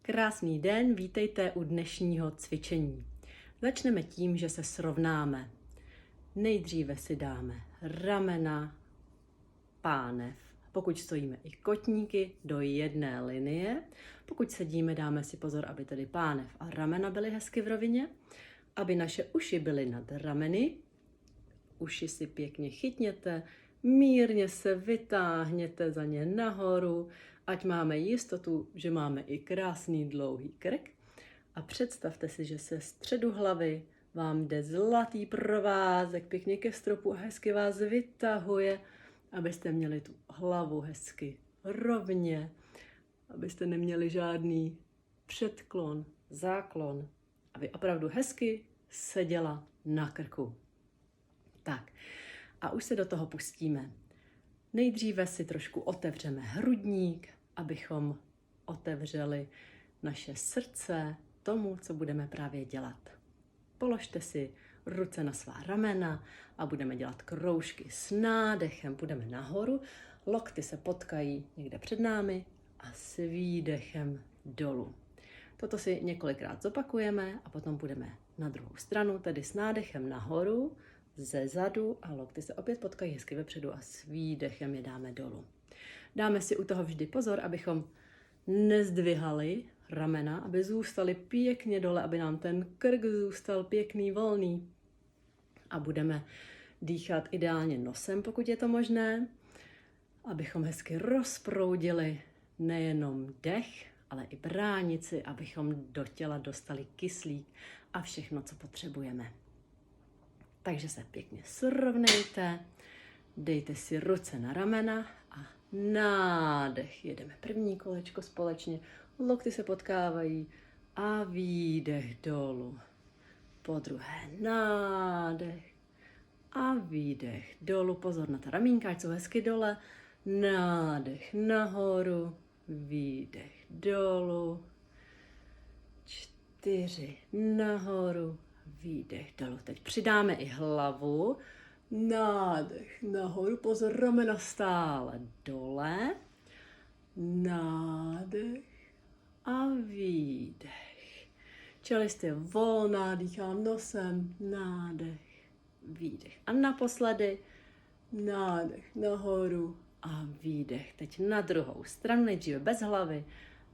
Krásný den, vítejte u dnešního cvičení. Začneme tím, že se srovnáme. Nejdříve si dáme ramena, pánev. Pokud stojíme i kotníky do jedné linie. Pokud sedíme, dáme si pozor, aby tedy pánev a ramena byly hezky v rovině. Aby naše uši byly nad rameny. Uši si pěkně chytněte, mírně se vytáhněte za ně nahoru, ať máme jistotu, že máme i krásný dlouhý krk. A představte si, že se středu hlavy vám jde zlatý provázek pěkně ke stropu a hezky vás vytahuje, abyste měli tu hlavu hezky rovně, abyste neměli žádný předklon, záklon, aby opravdu hezky seděla na krku. Tak, a už se do toho pustíme. Nejdříve si trošku otevřeme hrudník, abychom otevřeli naše srdce tomu, co budeme právě dělat. Položte si ruce na svá ramena a budeme dělat kroužky s nádechem. Půjdeme nahoru, lokty se potkají někde před námi a s výdechem dolů. Toto si několikrát zopakujeme a potom půjdeme na druhou stranu, tedy s nádechem nahoru, ze zadu a lokty se opět potkají hezky vepředu a s výdechem je dáme dolů. Dáme si u toho vždy pozor, abychom nezdvihali ramena, aby zůstaly pěkně dole, aby nám ten krk zůstal pěkný, volný. A budeme dýchat ideálně nosem, pokud je to možné, abychom hezky rozproudili nejenom dech, ale i bránici, abychom do těla dostali kyslík a všechno, co potřebujeme. Takže se pěkně srovnejte, dejte si ruce na ramena a nádech. Jedeme první kolečko společně, lokty se potkávají a výdech dolů. Po druhé nádech a výdech dolů. Pozor na ta ramínka, ať jsou hezky dole. Nádech nahoru, výdech dolů. 4 nahoru. Výdech dolů. Teď přidáme i hlavu. Nádech nahoru, pozor, ramena stále dole. Nádech a výdech. Čelist je volná, dýchám nosem. Nádech, výdech. A naposledy nádech nahoru a výdech. Teď na druhou stranu, nejdříve bez hlavy.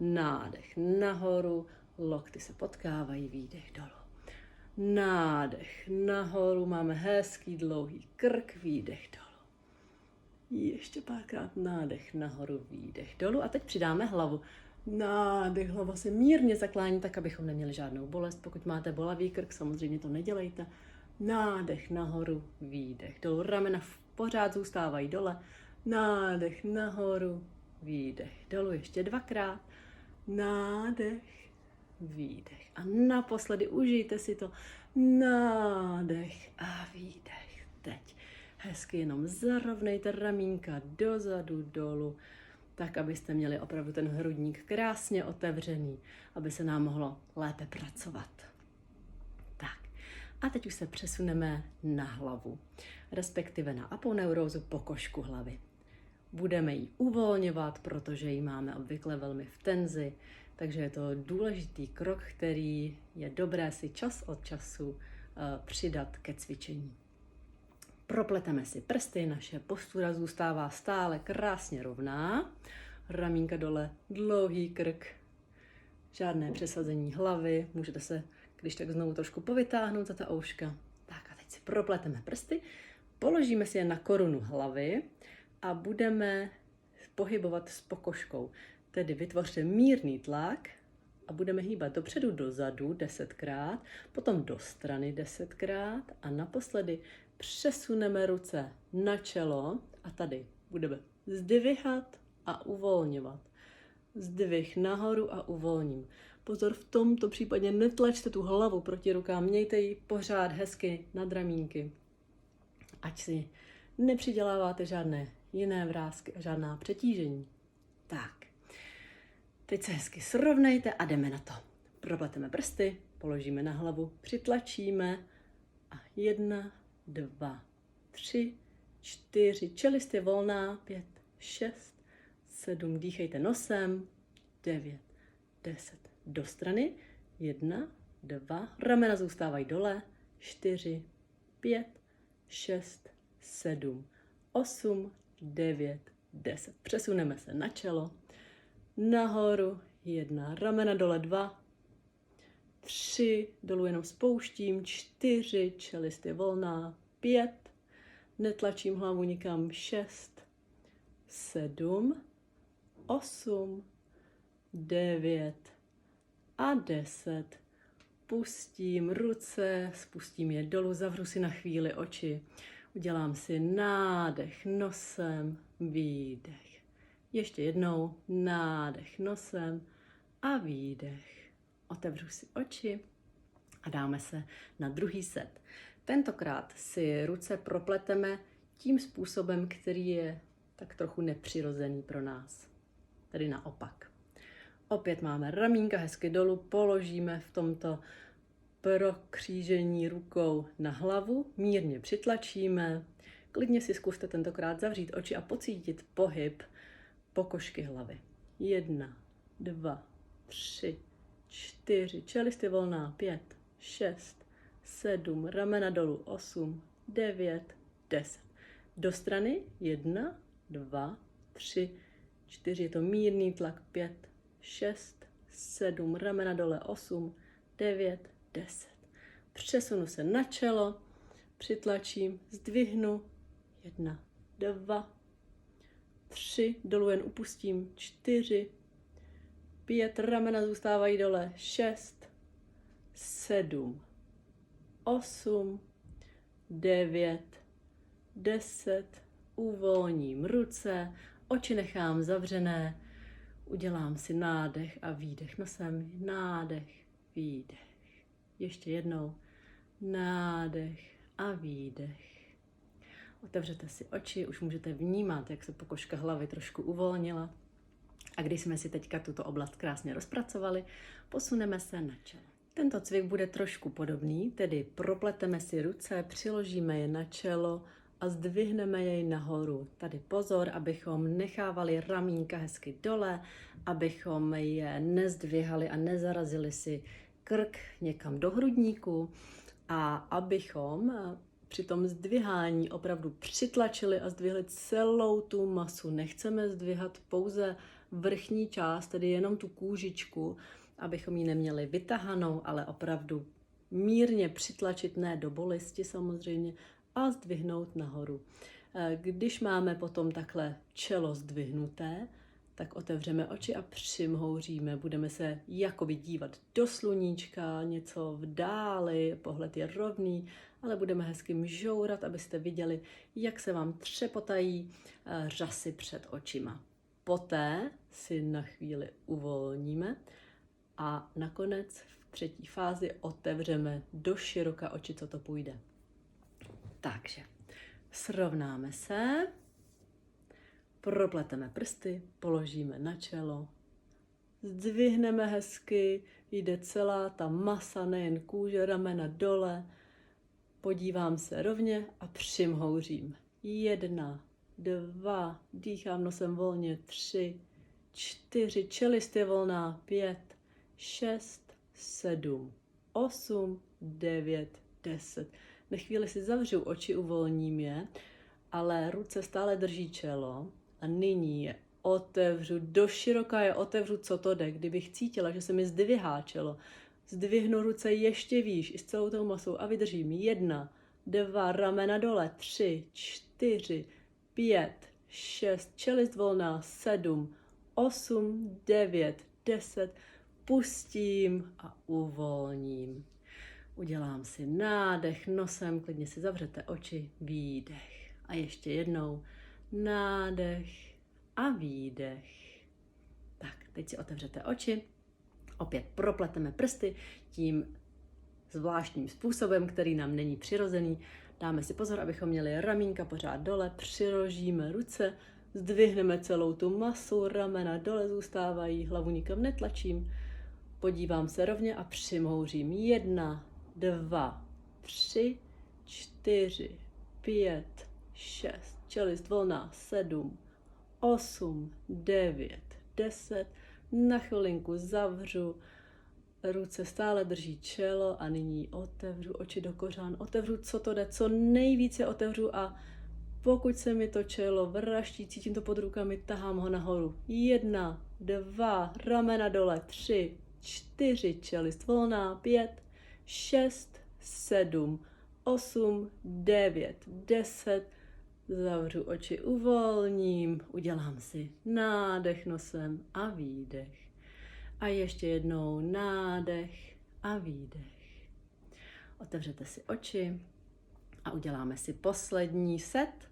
Nádech nahoru, lokty se potkávají, výdech dolů. Nádech nahoru, máme hezký dlouhý krk, výdech dolů. Ještě párkrát nádech nahoru, výdech dolů. A teď přidáme hlavu. Nádech, hlava se mírně zaklání, tak abychom neměli žádnou bolest. Pokud máte bolavý krk, samozřejmě to nedělejte. Nádech nahoru, výdech dolů. Ramena pořád zůstávají dole. Nádech nahoru, výdech dolů. Ještě dvakrát. Nádech, výdech. A naposledy užijte si to. Nádech a výdech. Teď hezky jenom zarovnejte ramínka dozadu, dolů, tak, abyste měli opravdu ten hrudník krásně otevřený, aby se nám mohlo lépe pracovat. Tak. A teď už se přesuneme na hlavu, respektive na aponeurózu, pokožku hlavy. Budeme ji uvolňovat, protože ji máme obvykle velmi v tenzi, takže je to důležitý krok, který je dobré si čas od času přidat ke cvičení. Propleteme si prsty, naše postura zůstává stále krásně rovná. Ramínka dole, dlouhý krk, žádné přesazení hlavy. Můžete se, když tak znovu trošku povytáhnout za ta ouška. Tak a teď si propleteme prsty, položíme si je na korunu hlavy a budeme pohybovat s pokožkou. Tedy vytvořte mírný tlak a budeme hýbat dopředu, dozadu 10krát, potom do strany 10krát a naposledy přesuneme ruce na čelo a tady budeme zdvihat a uvolňovat. Zdvih nahoru a uvolním. Pozor, v tomto případě netlačte tu hlavu proti rukám, mějte ji pořád hezky nad ramínky. Ať si nepřiděláváte žádné jiné vrásky a žádná přetížení. Tak. Teď se hezky srovnejte a jdeme na to. Propleteme prsty, položíme na hlavu, přitlačíme a 1, 2, 3, 4, čelist je volná, 5, 6, 7, dýchejte nosem, 9, 10, do strany. 1, 2, ramena zůstávají dole. 4, 5, 6, 7, 8, 9, 10. Přesuneme se na čelo. Nahoru. 1, ramena dole. 2, 3, dolů jenom spouštím. 4, čelist je volná. 5, netlačím hlavu nikam. 6, 7, 8, 9 a 10. Pustím ruce, spustím je dolů, zavřu si na chvíli oči. Udělám si nádech nosem, výdech. Ještě jednou nádech nosem a výdech. Otevřu si oči a dáme se na druhý set. Tentokrát si ruce propleteme tím způsobem, který je tak trochu nepřirozený pro nás. Tedy naopak. Opět máme ramínka hezky dolů, položíme v tomto prokřížení rukou na hlavu, mírně přitlačíme. Klidně si zkuste tentokrát zavřít oči a pocítit pohyb pokožky hlavy. 1, 2, 3, 4, čelist je volná. 5, 6, 7, ramena dolů. 8, 9, 10. Do strany. 1, 2, 3, 4, je to mírný tlak. 5, 6, 7, ramena dole. 8, 9, 10. Přesunu se na čelo, přitlačím, zdvihnu. 1, 2, 3, dolů jen upustím. 4, 5, ramena zůstávají dole. 6, 7, 8, 9, 10. Uvolním ruce, oči nechám zavřené. Udělám si nádech a výdech nosem. Nádech, výdech. Ještě jednou. Nádech a výdech. Otevřete si oči, už můžete vnímat, jak se pokožka hlavy trošku uvolnila. A když jsme si teďka tuto oblast krásně rozpracovali, posuneme se na čelo. Tento cvik bude trošku podobný, tedy propleteme si ruce, přiložíme je na čelo a zdvihneme jej nahoru. Tady pozor, abychom nechávali ramínka hezky dole, abychom je nezdvihali a nezarazili si krk někam do hrudníku a abychom při tom zdvihání opravdu přitlačili a zdvihli celou tu masu. Nechceme zdvihat pouze vrchní část, tedy jenom tu kůžičku, abychom ji neměli vytahanou, ale opravdu mírně přitlačit, ne do bolesti samozřejmě, a zdvihnout nahoru. Když máme potom takhle čelo zdvihnuté, tak otevřeme oči a přimhouříme. Budeme se jakoby dívat do sluníčka, něco v dáli, pohled je rovný, ale budeme hezky mžourat, abyste viděli, jak se vám třepotají řasy před očima. Poté si na chvíli uvolníme a nakonec v třetí fázi otevřeme do široka oči, co to půjde. Takže srovnáme se, propleteme prsty, položíme na čelo, zdvihneme hezky, jde celá ta masa, nejen kůže, ramena dole, podívám se rovně a přimhouřím. 1, 2, dýchám nosem volně. 3, 4, čelist je volná. 5, 6, 7, 8, 9, 10. Na chvíli si zavřu oči, uvolním je, ale ruce stále drží čelo a nyní je otevřu, do široka je otevřu, co to jde. Kdybych cítila, že se mi zdvihá čelo, zdvihnu ruce ještě výš i s celou tou masou a vydržím. 1, 2, ramena dole. 3, 4, 5, 6, čelist volná. 7, 8, 9, 10. Pustím a uvolním. Udělám si nádech nosem, klidně si zavřete oči, výdech. A ještě jednou nádech a výdech. Tak, teď si otevřete oči, opět propleteme prsty tím zvláštním způsobem, který nám není přirozený. Dáme si pozor, abychom měli ramínka pořád dole, přiložíme ruce, zdvihneme celou tu masu, ramena dole zůstávají, hlavu nikam netlačím. Podívám se rovně a přimhouřím. 1, 2, 3, 4, 5, 6, čelist volná. 7, 8, 9, 10. Na chvilinku zavřu Ruce stále drží čelo a nyní otevřu oči do kořán. Otevřu, co to jde, co nejvíce otevřu a pokud se mi to čelo vraští, cítím to pod rukami, tahám ho nahoru. 1, 2, ramena dole, 3, 4, čelist volná, 5, 6, 7, 8, 9, 10, zavřu oči, uvolním, udělám si nádech nosem a výdech. A ještě jednou nádech a výdech. Otevřete si oči a uděláme si poslední set.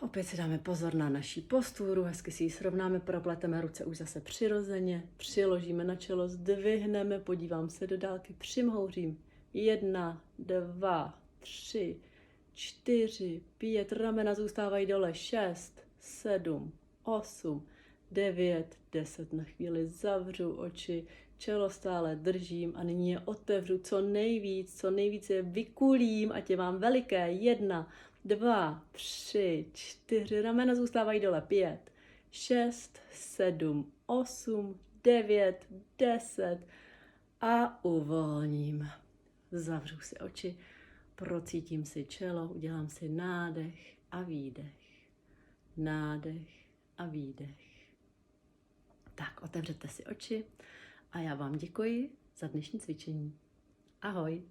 Opět si dáme pozor na naší posturu, hezky si ji srovnáme, propleteme ruce už zase přirozeně, přiložíme na čelo, zdvihneme, podívám se do dálky, přimhouřím. 1, 2, 3, 4, 5, ramena zůstávají dole, 6, 7, 8, 9, 10, na chvíli zavřu oči, čelo stále držím a nyní je otevřu co nejvíc je vykulím, ať je vám veliké. 1, 2, 3, 4, ramena zůstávají dole, 5, 6, 7, 8, 9, 10 a uvolním. Zavřu si oči, procítím si čelo, udělám si nádech a výdech. Nádech a výdech. Tak, otevřete si oči a já vám děkuji za dnešní cvičení. Ahoj.